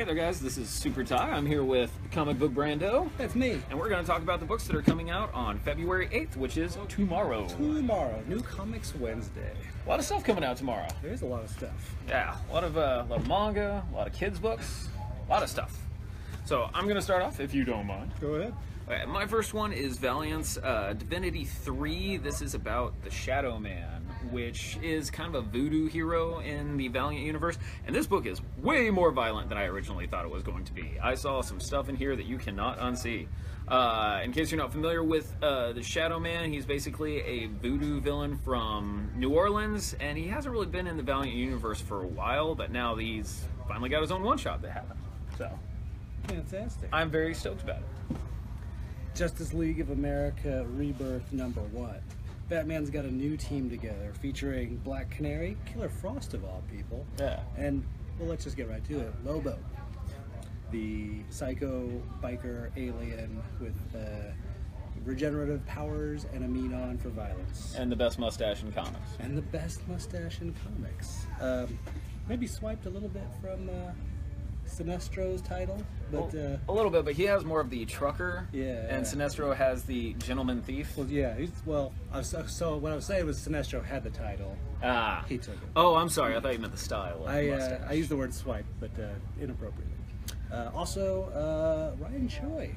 there, guys. This is Super Ty. I'm here with Comic Book Brando. That's me. And we're going to talk about the books that are coming out on February 8th, which is tomorrow. Tomorrow, New Comics Wednesday. A lot of stuff coming out tomorrow. There's a lot of stuff. Yeah, a lot of manga, a lot of kids' books, a lot of stuff. So I'm going to start off, if you don't mind. Go ahead. Okay, my first one is Valiant's Divinity 3. This is about the Shadow Man, which is kind of a voodoo hero in the Valiant universe. And this book is way more violent than I originally thought it was going to be. I saw some stuff in here that you cannot unsee. In case you're not familiar with the Shadow Man, he's basically a voodoo villain from New Orleans, and he hasn't really been in the Valiant universe for a while, but now he's finally got his own one-shot that happened. So, Fantastic. I'm very stoked about it. Justice League of America Rebirth #1. Batman's got a new team together featuring Black Canary, Killer Frost of all people. Yeah. And, well, let's just get right to it. Lobo, the psycho biker alien with regenerative powers and a mean on for violence. And the best mustache in comics. And the best mustache in comics. Maybe swiped a little bit from Sinestro's title, but a little bit, but he has more of the trucker. Yeah. And Sinestro has the gentleman thief. well, yeah. So what I was saying was Sinestro had the title. Ah. He took it. Oh, I'm sorry. I thought you meant the style of the mustache. I used the word swipe, but inappropriately. Also, Ryan Choi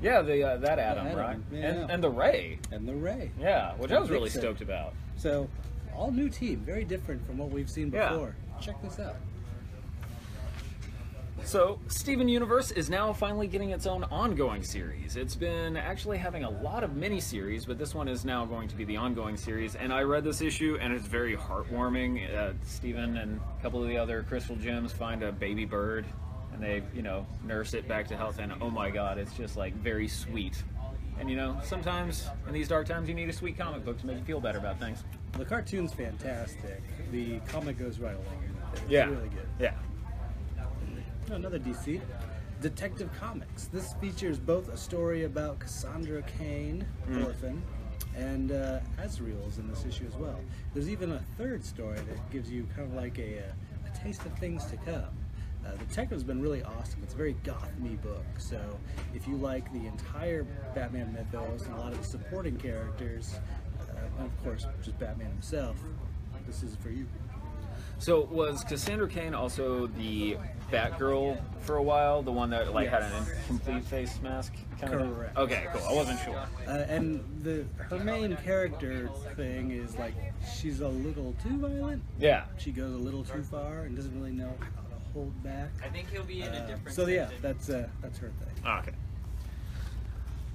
Yeah, the that Adam, Adam, right? yeah. And the Ray. and the Ray. Yeah, which I was really Vixen. stoked about. So, all new team, very different from what we've seen Yeah. before. Check this out. So, Steven Universe is now finally getting its own ongoing series. It's been actually having a lot of mini-series, but this one is now going to be the ongoing series. And I read this issue, and it's very heartwarming. Steven and a couple of the other Crystal Gems find a baby bird, and they, nurse it back to health. And oh my god, it's just like very sweet. And sometimes in these dark times, you need a sweet comic book to make you feel better about things. The cartoon's fantastic. The comic goes right along with it. It's Yeah. really good. Yeah. Another DC. Detective Comics. This features both a story about Cassandra Cain, orphan, and Azrael's in this issue as well. There's even a third story that gives you kind of like a taste of things to come. Detective's been really awesome. It's a very goth-y book, so if you like the entire Batman mythos and a lot of the supporting characters, and of course just Batman himself, this is for you. So was Cassandra Cain also the Batgirl for a while? The one that had an incomplete face mask kind of thing? Correct. Okay, cool. I wasn't sure. And her main character thing is like she's a little too violent. Yeah. She goes a little too far and doesn't really know how to hold back. I think he'll be in a different So yeah, section. that's her thing. Okay.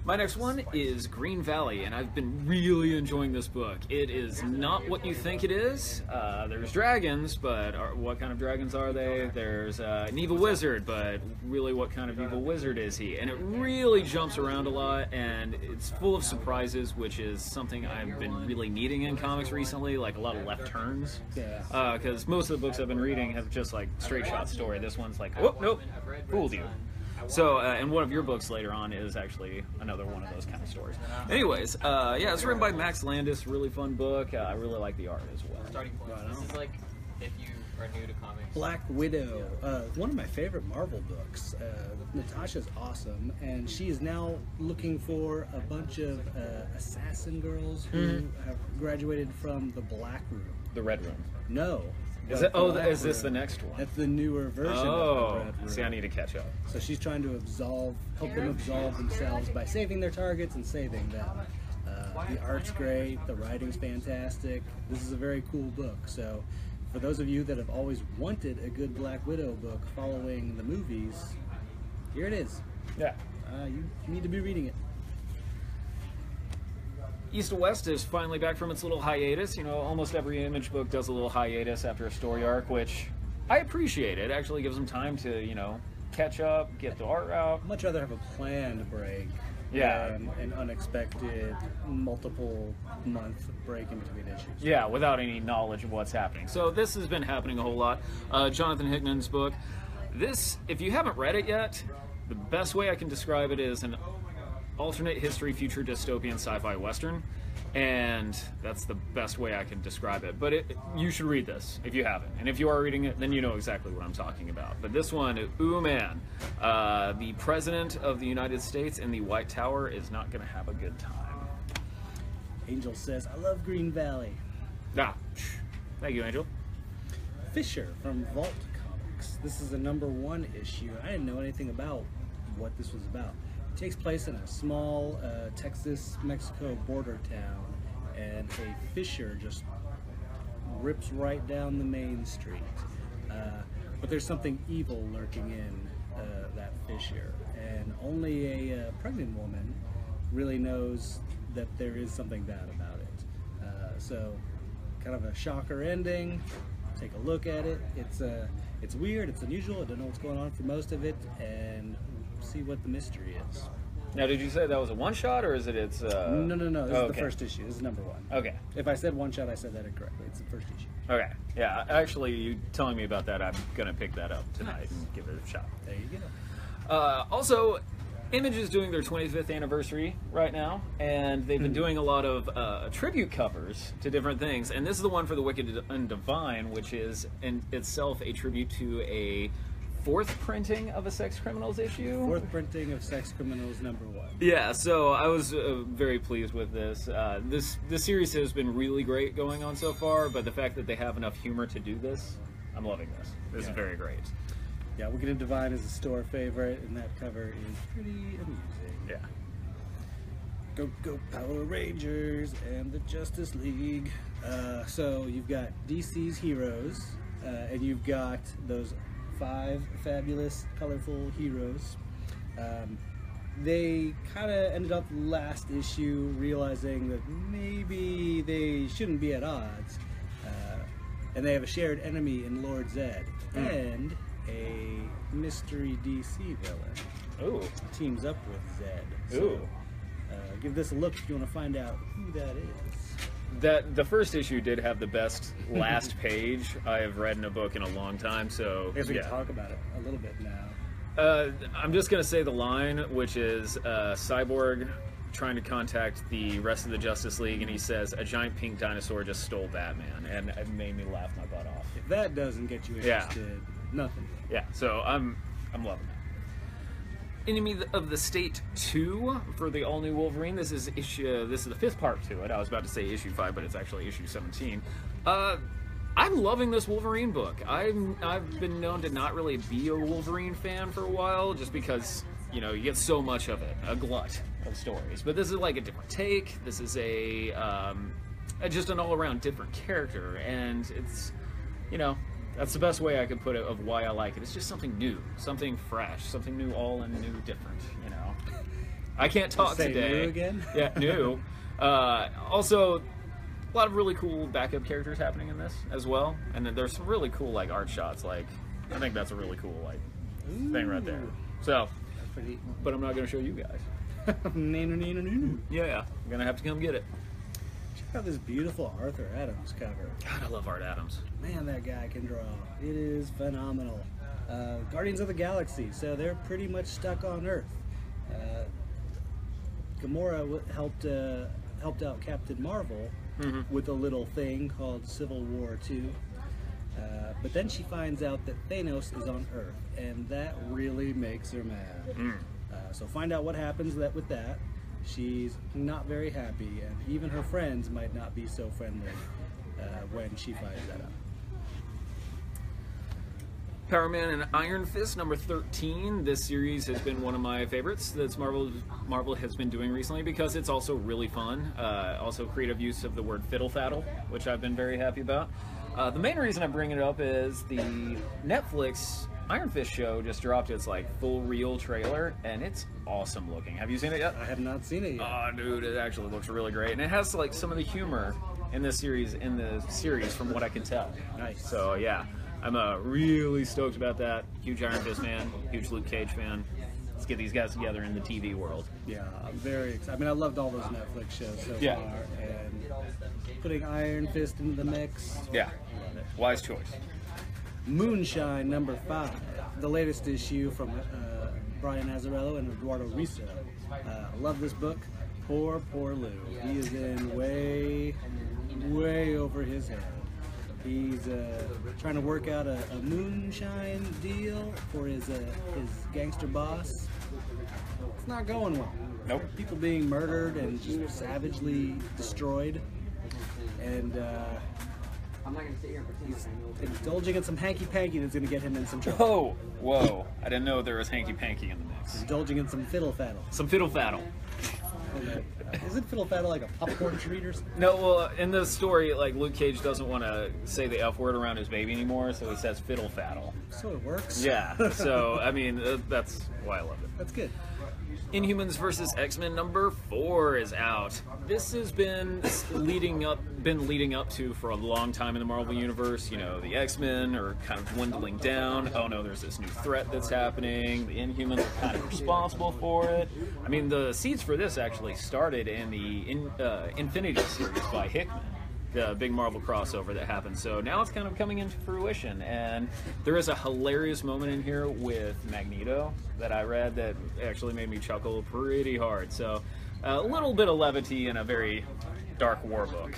My next one is Green Valley, and I've been really enjoying this book. It is not what you think it is. There's dragons, but what kind of dragons are they? There's an evil wizard, but really what kind of evil wizard is he? And it really jumps around a lot, and it's full of surprises, which is something I've been really needing in comics recently, like a lot of left turns. Yeah. Because most of the books I've been reading have just like straight shot story. This one's like, oh, nope, fooled you. So, and one of your books later on is actually another one of those kind of stories. Anyways, yeah, it's written by Max Landis, really fun book. I really like the art as well. Starting point. This is like if you are new to comics. Black Widow, one of my favorite Marvel books. Natasha's awesome, and she is now looking for a bunch of assassin girls who have graduated from the Black Room. The Red Room. No. Is the it? Oh, Black is this the Room. next one? That's the newer version of Oh, the Red Room. see, I need to catch up. So she's trying to help them absolve themselves by saving their targets and saving them. The art's great, the writing's fantastic. This is a very cool book. So for those of you that have always wanted a good Black Widow book following the movies, here it is. Yeah. You need to be reading it. East to West is finally back from its little hiatus. Almost every Image book does a little hiatus after a story arc, which I appreciate. It actually gives them time to, catch up, get the art out. I'd much rather have a planned break Yeah. than an unexpected multiple month break in between issues. Yeah, without any knowledge of what's happening. So this has been happening a whole lot. Jonathan Hickman's book. This, if you haven't read it yet, the best way I can describe it is an alternate history, future dystopian sci-fi western, and that's the best way I can describe it. But you should read this if you haven't, and if you are reading it, then you know exactly what I'm talking about. But this one, ooh man, the President of the United States in the White Tower is not going to have a good time. Angel says, I love Green Valley. Ah, thank you, Angel. Fisher from Vault Comics. This is a #1 issue. I didn't know anything about what this was about. It takes place in a small Texas-Mexico border town, and a fisher just rips right down the main street. But there's something evil lurking in that fisher, and only a pregnant woman really knows that there is something bad about it. So, kind of a shocker ending. Take a look at it. It's weird, it's unusual, I don't know what's going on for most of it, and see what the mystery is. Now, did you say that was a one-shot, or is it its... No, this is the first issue. This is #1. Okay. If I said one shot, I said that incorrectly. It's the first issue. Okay. Yeah, actually, you telling me about that, I'm going to pick that up tonight Nice. and give it a shot. There you go. Also, Image is doing their 25th anniversary right now, and they've been doing a lot of tribute covers to different things, and this is the one for The Wicked and Divine, which is in itself a tribute to a 4th printing of a Sex Criminals issue. 4th printing of Sex Criminals #1. Yeah, so I was very pleased with this. This series has been really great going on so far, but the fact that they have enough humor to do this, I'm loving this. This is very great. Yeah, Wicked and Divine is a store favorite, and that cover is pretty amusing. Yeah. Go Power Rangers and the Justice League. So you've got DC's heroes, and you've got those 5 fabulous, colorful heroes. They kind of ended up last issue realizing that maybe they shouldn't be at odds, and they have a shared enemy in Lord Zed and a mystery DC villain. Ooh. Teams up with Zed. Ooh. So, give this a look if you want to find out who that is. The first issue did have the best last page I have read in a book in a long time, so I guess we yeah. can talk about it a little bit now. I'm just going to say the line, which is Cyborg trying to contact the rest of the Justice League, and he says, a giant pink dinosaur just stole Batman, and it made me laugh my butt off. If that doesn't get you interested, nothing. Yeah, so I'm loving it. Enemy of the State 2 for the all-new Wolverine. This is the 5th part to it. I was about to say issue 5, but it's actually issue 17. I'm loving this Wolverine book. I've been known to not really be a Wolverine fan for a while, just because, you know, you get so much of it, a glut of stories. But this is like a different take. This is just an all-around different character, and it's, you know, that's the best way I could put it of why I like it. It's just something new, something fresh, something new, all and new, different, you know. I can't talk Say today. new again? Yeah, new. Also, a lot of really cool backup characters happening in this as well. And then there's some really cool, like, art shots. Like, I think that's a really cool, like, thing right there. So, That's pretty. but I'm not going to show you guys. Neener. Yeah, I'm going to have to come get it. Check out this beautiful Arthur Adams cover. God, I love Art Adams. Man, that guy can draw. It is phenomenal. Guardians of the Galaxy, so they're pretty much stuck on Earth. Gamora helped out Captain Marvel with a little thing called Civil War II. But then she finds out that Thanos is on Earth, and that really makes her mad. So find out what happens with that. She's not very happy, and even her friends might not be so friendly when she finds that out. Power Man and Iron Fist number 13. This series has been one of my favorites that Marvel has been doing recently because it's also really fun. Also creative use of the word fiddle faddle, which I've been very happy about. The main reason I'm bringing it up is the Netflix Iron Fist show just dropped its like full reel trailer, and it's awesome looking. Have you seen it yet? I have not seen it yet. Oh, dude, it actually looks really great, and it has like some of the humor in the series from what I can tell. Nice. So yeah, I'm really stoked about that. Huge Iron Fist fan, huge Luke Cage fan. Let's get these guys together in the TV world. Yeah, I'm very excited. I mean, I loved all those Netflix shows so Yeah. far, and putting Iron Fist into the mix. Yeah, Love it. wise choice. Moonshine number 5, the latest issue from Brian Azzarello and Eduardo Riso. I love this book. Poor Lou. He is in way over his head. He's trying to work out a moonshine deal for his gangster boss. It's not going well. Nope. People being murdered and just savagely destroyed. And he's indulging in some hanky-panky that's going to get him in some trouble. Whoa. I didn't know there was hanky-panky in the mix. Indulging in some fiddle-faddle. Some fiddle-faddle. Isn't fiddle-faddle like a popcorn treat or something? No, well, in the story, like, Luke Cage doesn't want to say the F word around his baby anymore, so he says fiddle-faddle. So it works. Yeah, so, I mean, that's why I love it. That's good. Inhumans vs. X-Men number 4 is out. This has been leading up to for a long time in the Marvel Universe. You know, the X-Men are kind of dwindling down. Oh no, there's this new threat that's happening. The Inhumans are kind of responsible for it. I mean, the seeds for this actually started in the Infinity series by Hickman, the big Marvel crossover that happened. So now it's kind of coming into fruition, and there is a hilarious moment in here with Magneto that I read that actually made me chuckle pretty hard. So a little bit of levity in a very dark war book.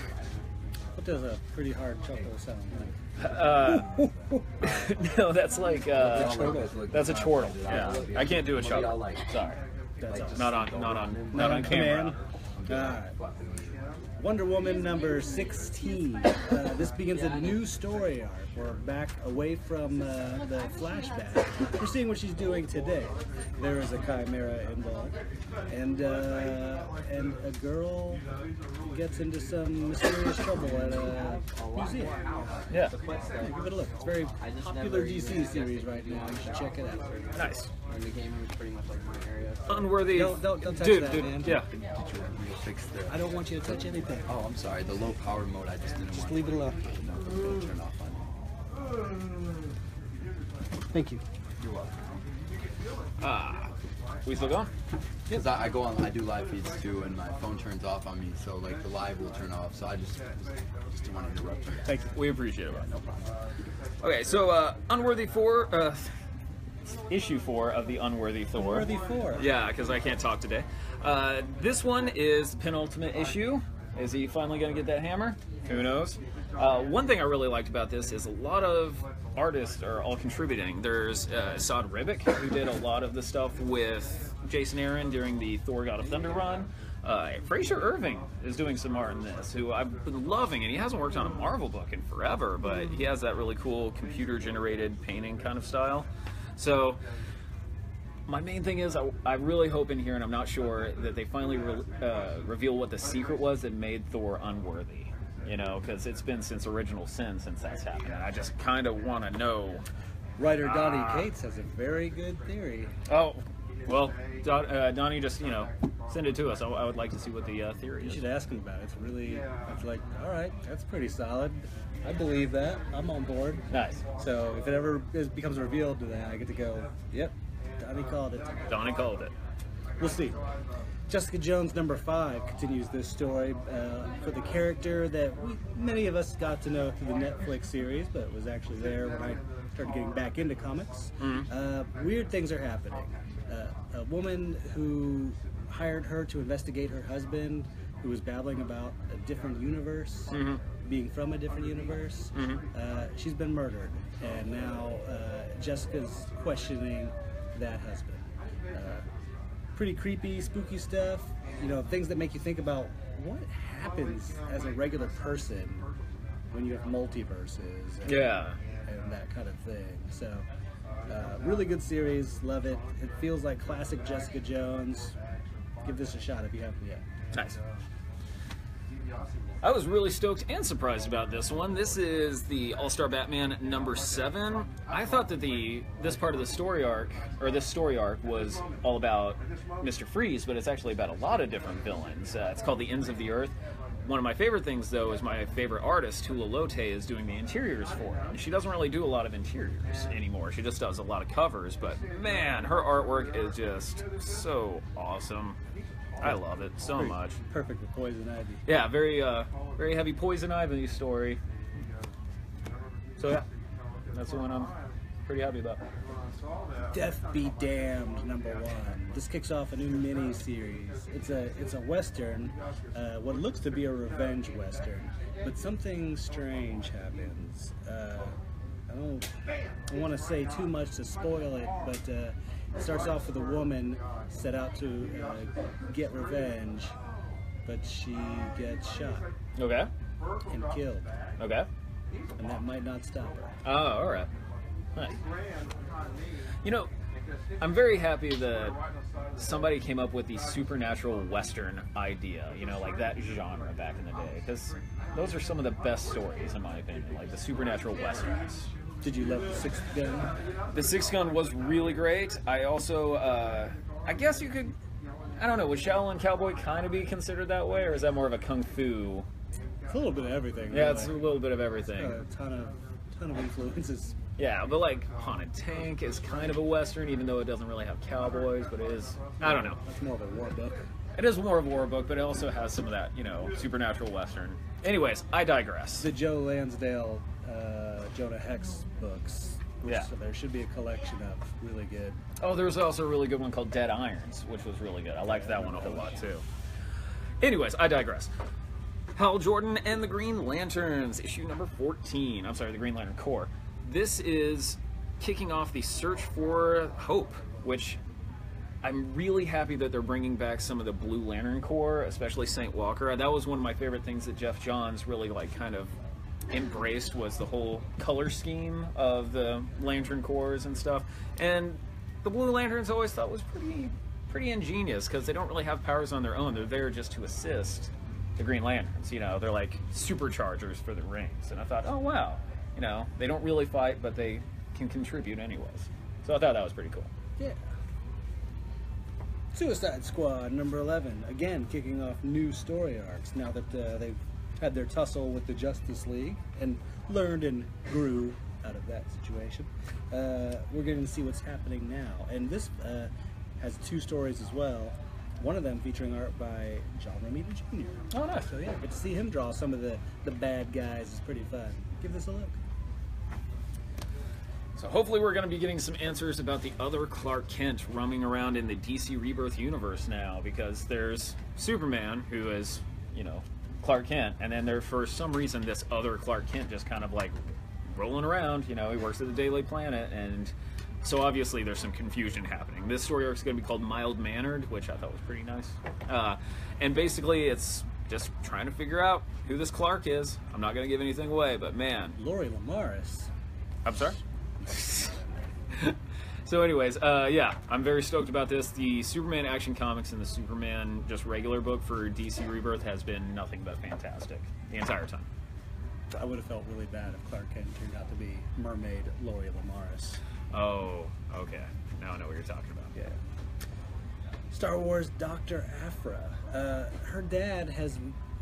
What does a pretty hard chuckle sound like? No, that's like that's a chortle. Yeah, I can't do a chuckle. Sorry, That's awesome. not on camera. All right. Wonder Woman number 16. This begins a new story arc. We're back away from the flashback. We're seeing what she's doing today. There is a chimera involved, and a girl gets into some mysterious trouble at a museum. Yeah, Give it a look. It's a very popular DC series right now. You should check it out. nice. And the game was pretty much like my area. Unworthy. Don't touch dude, that, man. Yeah. Did you fix the? I don't want you to touch anything. Oh, I'm sorry. The low power mode. I just didn't want. Just leave it alone. to turn off on. Thank you. You're welcome. We still going? Because I go on. I do live feeds too, and my phone turns off on me, so like the live will turn off. So I just didn't want to interrupt you. Thank you. We appreciate it. No problem. Okay, so Unworthy 4, issue 4 of the Unworthy Thor. Unworthy 4. Yeah, because I can't talk today. This one is the penultimate issue. Is he finally going to get that hammer? Who knows? One thing I really liked about this is a lot of artists are all contributing. There's Saad Ribic, who did a lot of the stuff with Jason Aaron during the Thor God of Thunder run. Fraser Irving is doing some art in this, who I've been loving, and he hasn't worked on a Marvel book in forever, but he has that really cool computer-generated painting kind of style. So my main thing is I really hope in here, and I'm not sure, that they finally reveal what the secret was that made Thor unworthy. You know, because it's been since Original Sin since that's happened, and I just kind of want to know. Writer Donnie Cates has a very good theory. Oh, well, Donnie, just, you know, send it to us. I would like to see what the theory You is. should ask him about it. It's like, all right, that's pretty solid. I believe that. I'm on board. Nice. So if it ever becomes revealed to that, I get to go, yep, Donnie called it. Donnie called it. We'll see. Jessica Jones number 5 continues this story for the character that many of us got to know through the Netflix series, but was actually there when I started getting back into comics. Weird things are happening. A woman who hired her to investigate her husband, who was babbling about a different universe, being from a different universe, she's been murdered, and now Jessica's questioning that husband. Pretty creepy, spooky stuff. You know, things that make you think about what happens as a regular person when you have multiverses. And, and that kind of thing. So, really good series. Love it. It feels like classic Jessica Jones. Give this a shot if you haven't yet. Nice. I was really stoked and surprised about this one. This is the All-Star Batman number 7. I thought that this part of the story arc, or this story arc, was all about Mr. Freeze, but it's actually about a lot of different villains. It's called The Ends of the Earth. One of my favorite things, though, is my favorite artist, Tula Lote, is doing the interiors for him. She doesn't really do a lot of interiors anymore. She just does a lot of covers, but man, her artwork is just so awesome. I love it so much. Perfect with Poison Ivy. Yeah, very heavy Poison Ivy story. So yeah, that's the one I'm pretty happy about. Death Be Damned #1. This kicks off a new mini-series. It's a western, what looks to be a revenge western, but something strange happens. I don't want to say too much to spoil it, but it starts off with a woman set out to get revenge, but she gets shot Okay. and killed, Okay. and that might not stop her. Oh, all right. Nice. You know, I'm very happy that somebody came up with the supernatural western idea, you know, like that genre back in the day, because those are some of the best stories, in my opinion, like the supernatural westerns. Did you love The Sixth Gun? The Sixth Gun was really great. I also, I guess you could, I don't know, would Shaolin Cowboy kind of be considered that way, or is that more of a kung fu? It's a little bit of everything. Yeah, really. it's a little bit of everything. A ton of influences. Yeah, but like Haunted Tank is kind of a western, even though it doesn't really have cowboys, but it is, I don't know. That's more of a war book. It is more of a war book, but it also has some of that, you know, supernatural western. Anyways, I digress. The Joe Lansdale, Jonah Hex books. Yeah. So there should be a collection of really good. Oh, there was also a really good one called Dead Irons, which was really good. I liked that one a whole lot, too. Anyways, I digress. Hal Jordan and the Green Lanterns, issue number 14. I'm sorry, the Green Lantern Corps. This is kicking off the Search for Hope, which I'm really happy that they're bringing back some of the Blue Lantern Corps, especially St. Walker. That was one of my favorite things that Jeff Johns really like kind of embraced, was the whole color scheme of the Lantern Corps and stuff. And the Blue Lanterns I always thought was pretty ingenious, because they don't really have powers on their own. They're there just to assist the Green Lanterns. You know, they're like superchargers for the rings. And I thought, oh wow, you know, they don't really fight, but they can contribute anyways. So I thought that was pretty cool. Yeah. Suicide Squad number 11. Again, kicking off new story arcs now that they've had their tussle with the Justice League and learned and grew out of that situation. We're going to see what's happening now. And this has 2 stories as well. One of them featuring art by John Romita Jr. Oh, nice. So yeah, get to see him draw some of the bad guys. Is pretty fun. Give this a look. So hopefully we're going to be getting some answers about the other Clark Kent roaming around in the DC Rebirth universe now, because there's Superman, who is, you know, Clark Kent, and then there, for some reason, this other Clark Kent just kind of like rolling around. You know, he works at the Daily Planet, and so obviously there's some confusion happening. This story arc is going to be called Mild Mannered, which I thought was pretty nice. And basically it's just trying to figure out who this Clark is. I'm not going to give anything away, but man. Lori Lamaris. I'm sorry? So anyways, yeah, I'm very stoked about this. The Superman Action Comics and the Superman just regular book for DC Rebirth has been nothing but fantastic the entire time. I would have felt really bad if Clark Kent turned out to be Mermaid Lori Lamaris. Oh, okay. Now I know what you're talking about. Yeah. Star Wars Dr. Aphra. Her dad has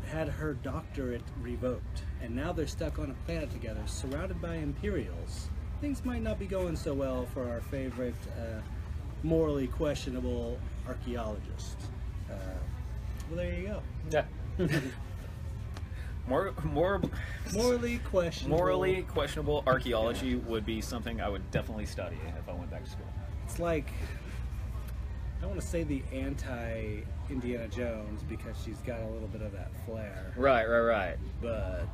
had her doctorate revoked, and now they're stuck on a planet together, surrounded by Imperials. Things might not be going so well for our favorite morally questionable archaeologist. Well, there you go. Yeah. Morally questionable archaeology would be something I would definitely study if I went back to school. It's like, I don't want to say the anti-Indiana Jones, because she's got a little bit of that flair. Right. But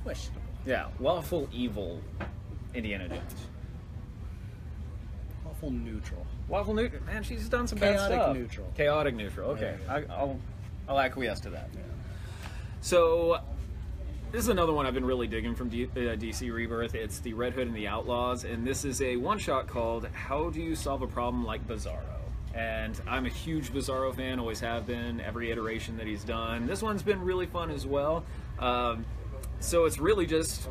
questionable. Yeah, lawful evil Indiana Jones. Awful neutral. Lawful neutral. Man, she's done some bad Chaotic stuff. neutral. Chaotic neutral. Okay, There you I'll acquiesce to that. Yeah. So, this is another one I've been really digging from DC Rebirth. It's the Red Hood and the Outlaws, and this is a one-shot called How Do You Solve a Problem Like Bizarro? And I'm a huge Bizarro fan, always have been, every iteration that he's done. This one's been really fun as well. So it's really just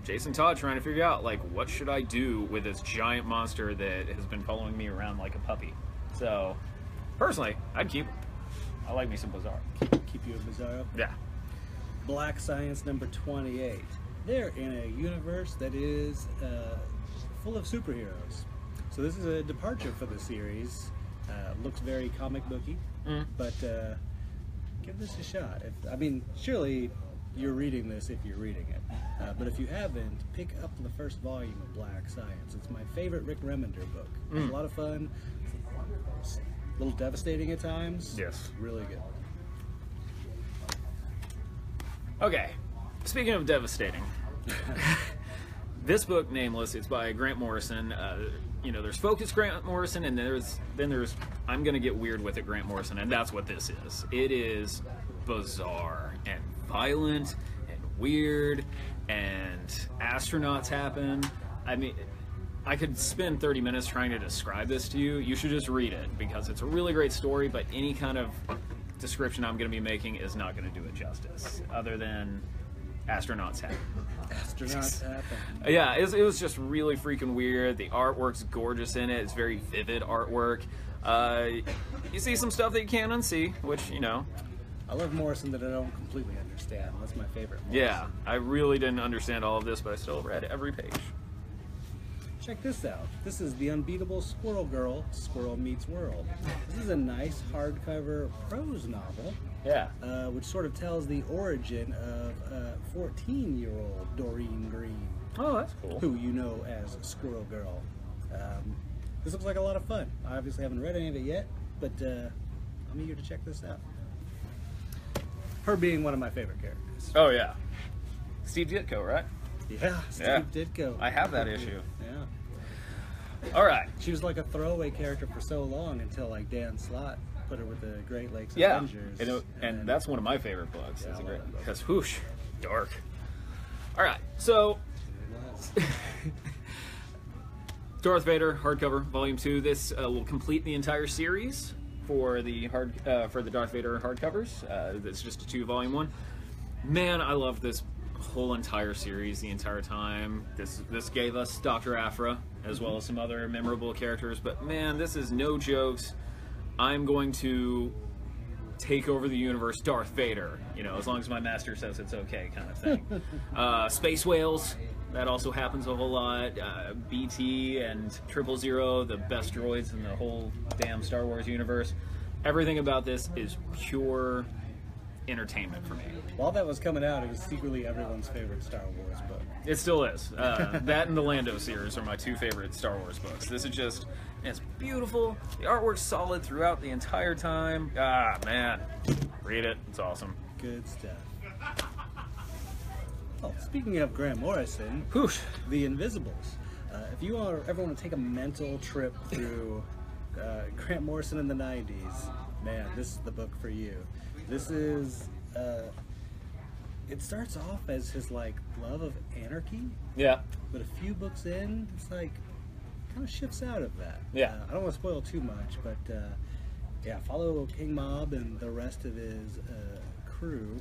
Jason Todd trying to figure out, like, what should I do with this giant monster that has been following me around like a puppy? So, personally, I'd keep him. I like me some Bizarro. Keep you a Bizarro. Yeah. Black Science number 28. They're in a universe that is full of superheroes. So this is a departure for the series. Looks very comic booky, but give this a shot. Surely you're reading this if you're reading it. But if you haven't, pick up the first volume of Black Science. It's my favorite Rick Remender book. It's a lot of fun. It's a little devastating at times. Yes. Really good. Okay, speaking of devastating, this book, Nameless, it's by Grant Morrison. You know, there's Focus Grant Morrison, and there's I'm gonna get weird with it, Grant Morrison, and that's what this is. It is bizarre and violent and weird, and astronauts happen. I mean, I could spend 30 minutes trying to describe this to you. You should just read it because it's a really great story, but any kind of description I'm going to be making is not going to do it justice, other than astronauts happen. Astronauts happen. Yeah, it was just really freaking weird. The artwork's gorgeous in it. It's very vivid artwork. You see some stuff that you can't unsee, which, you know. I love Morrison that I don't completely understand. That's my favorite Morrison. Yeah, I really didn't understand all of this, but I still read every page. Check this out. This is The Unbeatable Squirrel Girl, Squirrel Meets World. This is a nice hardcover prose novel, Yeah. which sort of tells the origin of 14-year-old Doreen Green, Oh, that's cool. who you know as Squirrel Girl. This looks like a lot of fun. I obviously haven't read any of it yet, but I'm eager to check this out. Her being one of my favorite characters. Oh, yeah. Steve Ditko, right? Yeah, Steve Yeah. Ditko. I have that issue. Yeah. All right. She was like a throwaway character for so long until like Dan Slott put her with the Great Lakes Yeah, Avengers. and then- that's one of my favorite books. Yeah, It's I a great love that book. because whoosh, dark. All right, so Darth Vader hardcover, Volume 2. This will complete the entire series for the Darth Vader hardcovers. It's just a 2-volume one. Man, I love this whole entire series the entire time. This gave us Dr. Aphra as well as some other memorable characters. But man, this is no jokes. I'm going to take over the universe, Darth Vader. You know, as long as my master says it's okay, kind of thing. Space whales. That also happens a whole lot. BT and 000, the best droids in the whole damn Star Wars universe. Everything about this is pure entertainment for me. While that was coming out, it was secretly everyone's favorite Star Wars book. It still is. That and the Lando series are my 2 favorite Star Wars books. This is just, it's beautiful. The artwork's solid throughout the entire time. Ah, man. Read it. It's awesome. Good stuff. Oh, speaking of Grant Morrison, Whoosh. The Invisibles. If you ever want to take a mental trip through Grant Morrison in the 90s, man, this is the book for you. This is, it starts off as his, like, love of anarchy, Yeah. but a few books in, it's like, kind of shifts out of that. Yeah. I don't want to spoil too much, but, yeah, follow King Mob and the rest of his crew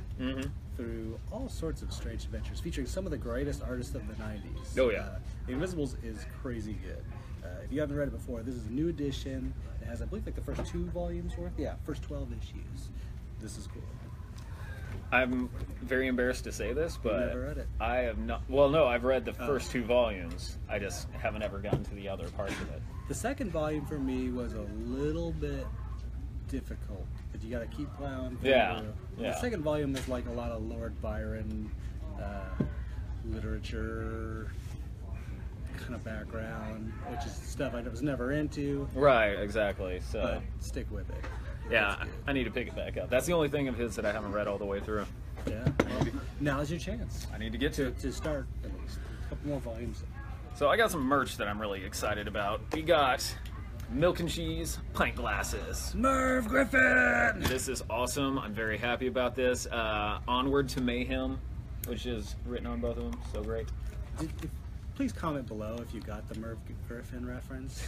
through all sorts of strange adventures, featuring some of the greatest artists of the 90s. Oh, yeah. The Invisibles is crazy good. If you haven't read it before, this is a new edition. It has, I believe, like the first 2 volumes worth. Yeah, first 12 issues. This is cool. I'm very embarrassed to say this, but never read it. I have not. Well, no, I've read the first 2 volumes. I just haven't ever gotten to the other parts of it. The second volume for me was a little bit difficult, but you got to keep plowing through. Yeah, yeah. The second volume is like a lot of Lord Byron literature kind of background, which is stuff I was never into. Right, exactly. So, But stick with it. yeah, It's good. I need to pick it back up. That's the only thing of his that I haven't read all the way through. Yeah. Well, now's your chance I need to get to it. to start at least a couple more volumes. So I got some merch that I'm really excited about. We got Milk and Cheese pint glasses. Merv Griffin! This is awesome. I'm very happy about this. Onward to Mayhem, which is written on both of them. So great. Please comment below if you got the Merv Griffin reference.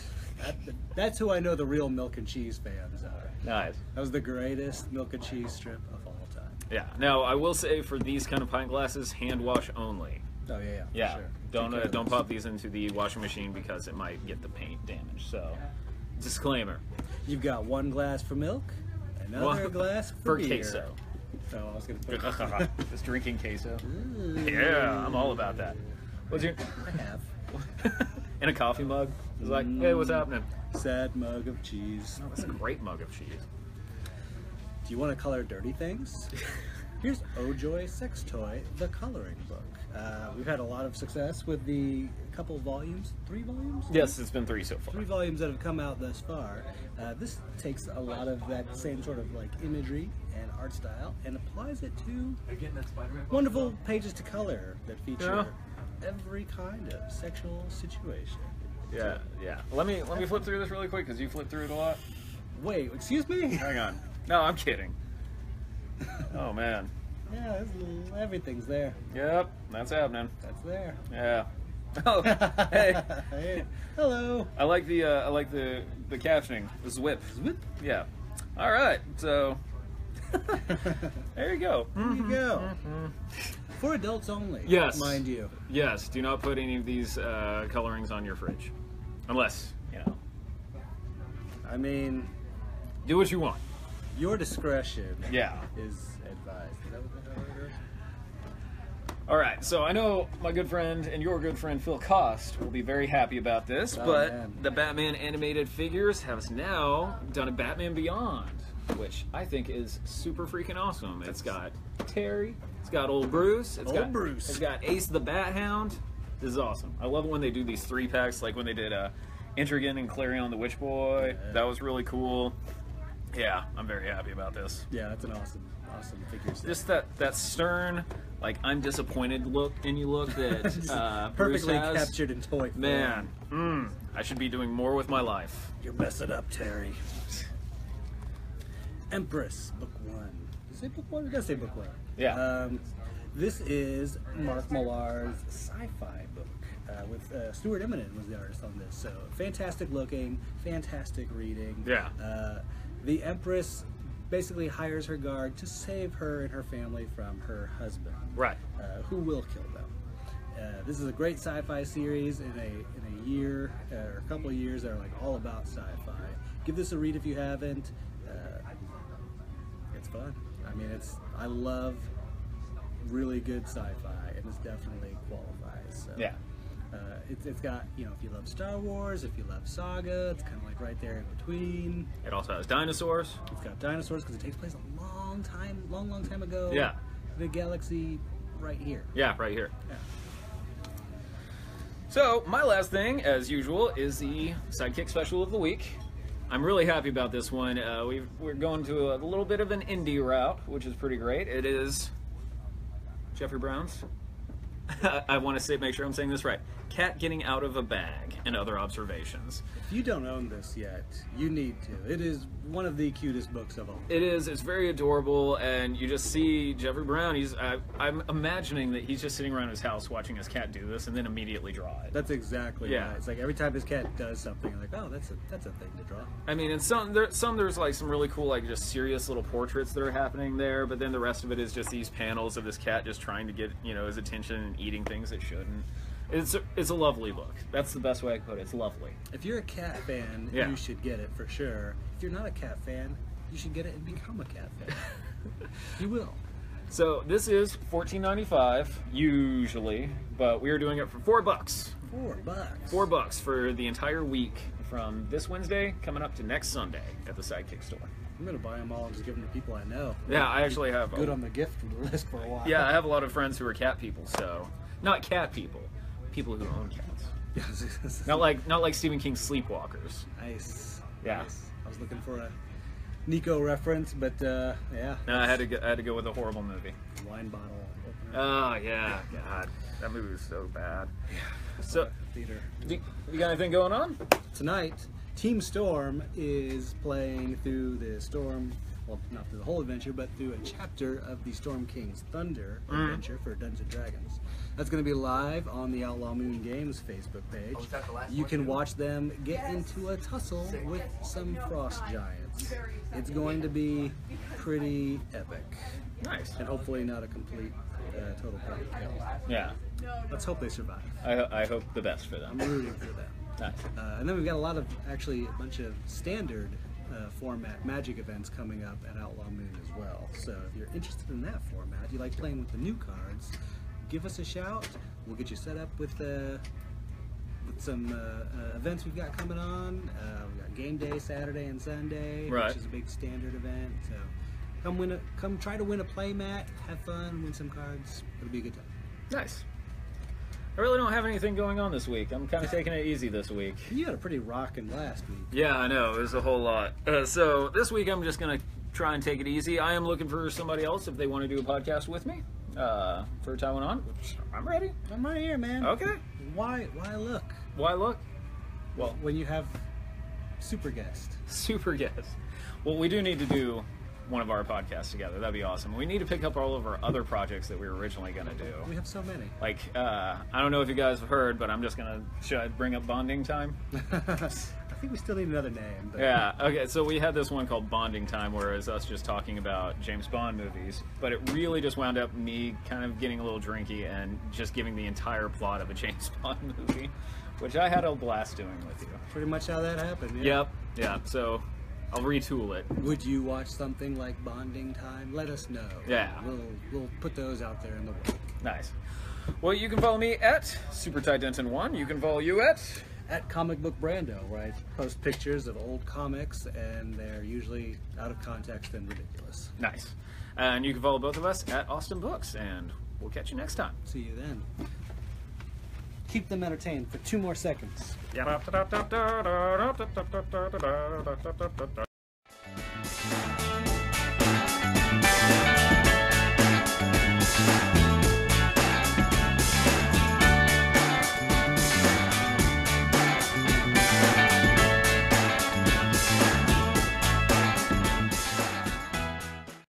That's who I know the real Milk and Cheese fans are. Nice. That was the greatest Milk and Cheese strip of all time. Yeah. Now I will say for these kind of pint glasses, hand wash only. Oh yeah, for Yeah. sure. Don't Take care of don't those. pop these into the washing machine because it might get the paint damaged. So, disclaimer. You've got one glass for milk, another One- glass for beer. queso. So I was gonna put. Just drinking queso. Ooh. Yeah, I'm all about that. What's your I have in a coffee mug? It's like, hey, what's happening? sad mug of cheese. Oh, that's a great mug of cheese. Do you want to color dirty things? Here's Ojoy Sex Toy, the coloring book. We've had a lot of success with the couple volumes, 3 volumes? Yes, it's been 3 so far. 3 volumes that have come out thus far. This takes a lot of that same sort of like imagery and art style and applies it to wonderful pages to color that feature every kind of sexual situation. Yeah, yeah. Let me flip through this really quick because you flip through it a lot. Wait, excuse me? Hang on. No, I'm kidding. Oh man. Yeah, everything's there. Yep, that's happening. That's there. Yeah. Oh, hey. Hey, hello. I like the captioning. The zwip. Zwip. Yeah. All right. So there you go. There you go. For adults only. Yes. Mind you. Yes. Do not put any of these colorings on your fridge, unless I mean, do what you want. your discretion Yeah. is advised. Is that what the word is? All right, so I know my good friend and your good friend Phil Cost will be very happy about this, Oh, but man. the Batman animated figures have now done a Batman Beyond, which I think is super freaking awesome. It's got Terry, it's got old Bruce, it's got Ace the Bat Hound. This is awesome. I love it when they do these 3-packs, like when they did Intrigan and Clarion the Witch Boy. Yeah. That was really cool. Yeah, I'm very happy about this. Yeah, that's an awesome figure set. Just that stern, like I'm disappointed look that Bruce perfectly has. captured in toy form. Man, I should be doing more with my life. You're messing up, Terry. Empress, book 1. Did it say book 1? It does say book 1. Yeah. This is Mark Millar's sci-fi book. With Stuart Eminem was the artist on this. So fantastic looking, fantastic reading. Yeah. The Empress basically hires her guard to save her and her family from her husband, Right. who will kill them. This is a great sci-fi series in a year or a couple of years that are like all about sci-fi. Give this a read if you haven't. It's fun. I mean, I love really good sci-fi, and this definitely qualifies. So. Yeah. It's got, if you love Star Wars, if you love Saga, it's kind of like right there in between. It also has dinosaurs. It's got dinosaurs because it takes place a long time ago. Yeah. In a galaxy right here. Yeah, right here. Yeah. So my last thing, as usual, is the Sidekick Special of the Week. I'm really happy about this one. We're going to a little bit of an indie route, which is pretty great. It is Jeffrey Brown's. I want to make sure I'm saying this right. Cat Getting Out of a Bag and Other Observations. If you don't own this yet, you need to. It is one of the cutest books of all. It is. It's very adorable, and you just see Jeffrey Brown. I'm imagining that he's just sitting around his house watching his cat do this, and then immediately draw it. That's exactly Yeah. right. It's like every time his cat does something, I'm like, oh, that's a thing to draw. I mean, and there's like some really cool, like just serious little portraits that are happening there, but then the rest of it is just these panels of this cat just trying to get his attention and eating things it shouldn't. It's a lovely book. That's the best way I could put it. It's lovely. If you're a cat fan, Yeah. you should get it for sure. If you're not a cat fan, you should get it and become a cat fan. You will. So this is $14.95 usually, but we are doing it for $4. $4. $4 for the entire week from this Wednesday coming up to next Sunday at the Sidekick store. I'm gonna buy them all and just give them to people I know. Yeah, I actually have. Good on the gift list for a while. Yeah, I have a lot of friends who are cat people. So not cat people, people who own cats. Not like Stephen King's Sleepwalkers. Nice. Yeah. Nice. I was looking for a Nico reference, but yeah. No, I had to go with a horrible movie. Wine bottle opener. Oh yeah, God, that movie was so bad. So, Theater. you got anything going on? Tonight, Team Storm is playing through the Storm, well, not through the whole adventure, but through a chapter of the Storm King's Thunder adventure for Dungeons & Dragons. That's going to be live on the Outlaw Moon Games Facebook page. Oh, is that the last You one, can too? watch them get into a tussle with some frost giants. It's going to be pretty epic, Nice. and hopefully not a complete total party kill. Yeah, Let's hope they survive. I hope the best for I'm them. rooting for them. Nice. And then we've got a bunch of standard format Magic events coming up at Outlaw Moon as well. So if you're interested in that format, you like playing with the new cards, give us a shout. We'll get you set up with some events we've got coming on. We've got Game Day Saturday and Sunday, Right. which is a big standard event. So Come try to win a play mat, have fun, win some cards. It'll be a good time. Nice. I really don't have anything going on this week. I'm kind of taking it easy this week. You had a pretty rockin' last week. Yeah, I know. It was a whole lot. So this week I'm just going to try and take it easy. I am looking for somebody else if they want to do a podcast with me for Taiwan On. I'm ready. I'm right here, man. Okay. Why look? Why look? Well, When you have super guest. super guest. Well, we do need to do one of our podcasts together. That'd be awesome. We need to pick up all of our other projects that we were originally going to do. We have so many. Like, I don't know if you guys have heard, but I'm just going to... Should I bring up Bonding Time? I think we still need another name. But Yeah, okay, so we had this one called Bonding Time, where it's us just talking about James Bond movies, but it really just wound up me kind of getting a little drinky and just giving the entire plot of a James Bond movie, which I had a blast doing with you. Pretty much how that happened. Yeah. Yeah, so I'll retool it. Would you watch something like Bonding Time? Let us know. Yeah. We'll put those out there in the world. Nice. Well, you can follow me at SuperTiDenton1. You can follow you At Comic Book Brando, where I post pictures of old comics, and they're usually out of context and ridiculous. Nice. And you can follow both of us at Austin Books, and we'll catch you next time. See you then. Keep them entertained for 2 more seconds. Yeah.